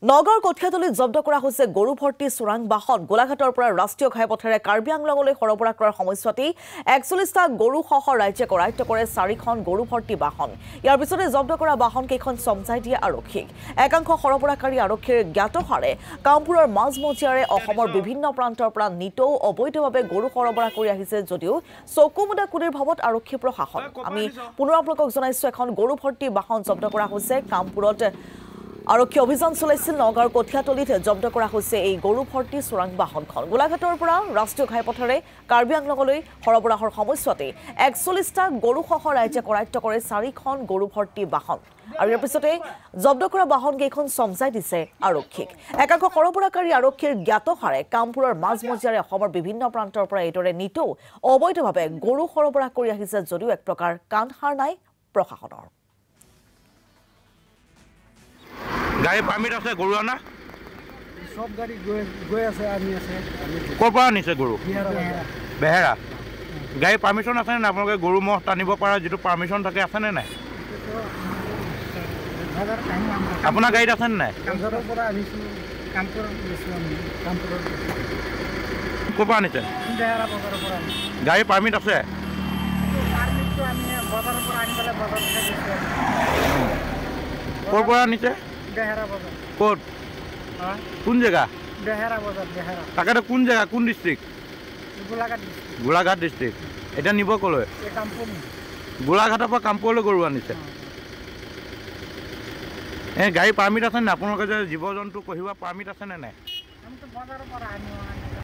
নগৰ কঠিয়াতলিত জব্দ কৰা হৈছে গৰু ভৰ্তি চোৰাং বাহন গোলাঘাটৰ পৰা ৰাষ্ট্ৰীয় ঘাইপথেৰে কাৰ্বি আংলঙলৈ সৰবৰাহ কৰাৰ সময়ছোৱাতেই ৪১টা গৰুসহ ৰাজ্যে কৰায়ত্ব কৰে ৪খন গৰু ভৰ্তি বাহন ইয়াৰ পিছতে জব্দ কৰা বাহন কেইখন চমজাই দিয়ে আৰক্ষীক একাংশ সৰবৰাহকাৰী আৰক্ষীৰ জ্ঞাতহাৰে কামপুৰৰ মাজমজিয়াৰে অসমৰ বিভিন্ন প্ৰান্তৰ পৰা নিতৌ অবৈধভাৱে গৰু সৰবৰাহ কৰি আহিছে যদিও চকুমুদা কুলিৰ ভাৱত আৰক্ষী প্ৰশাসন আমি পুনৰ আপোনালোকক জনাইছো এখন গৰু ভৰ্তি বাহন জব্দ কৰা হৈছে কামপুৰত আৰক্ষী অভিযান চলাইছিল নগাঁৱৰ কঠিয়াতলিত জব্দ কৰা হৈছে এই গৰু ভৰ্তি চোৰাং বাহনখন গোলাঘাটৰ পৰা ৰাষ্ট্ৰীয় ঘাইপথেৰে কাৰ্বি আংলঙলৈ সৰবৰাহৰ সময়ছোৱাতে ৪১টা গৰুসহ ৰাজ্যে কৰায়ত্ব কৰে ৪খন গৰু ভৰ্তি বাহন আৰু ইয়াৰ পিছতে জব্দ কৰা বাহন কেইখন চমজাই দিছে আৰক্ষীক একাংশ সৰবৰাহকাৰী আৰক্ষীৰ জ্ঞাতহাৰে কামপুৰৰ মাজমজিয়াৰে অসমৰ বিভিন্ন প্ৰান্তৰ পৰা এইদৰে নিতৌ অবৈধভাৱে গৰু সৰবৰাহ কৰি আহিছে যদিও এক প্ৰকাৰ কাণ সাৰ নাই প্ৰশাসনৰ গাড়ী পাৰ্মিট আছে গৰু আনা সব গাড়ী গৈ আছে আনি আছে ক'ৰ পৰা আনিছে গৰু বেহেৰা গাড়ী পাৰ্মিশ্যন আছেনে নাই আপোনালোকে গৰু ম'হ টানিব পৰা যিটো পাৰ্মিশ্যন থাকে আছেনে নাই আপোনাৰ গাড়ীত আছেনে নাই ক'ৰ পৰা আনিছে গাড়ী পাৰ্মিট আছে ক'ৰ পৰা আনিছে ক'ত কোন জেগা তাকেতো কোন জেগা কোন ডিষ্ট্ৰিক্ট গোলাঘাট ডিষ্ট্ৰিক্ট এতিয়া নিব ক'লৈ গোলাঘাটৰ পৰা কামপুৰলৈ গৰু আনিছে এই গাড়ী পাৰ্মিট আছেনে নাই আপোনালোকে যে জীৱ জন্তু কঢ়িওৱা পাৰ্মিট আছেনে নাই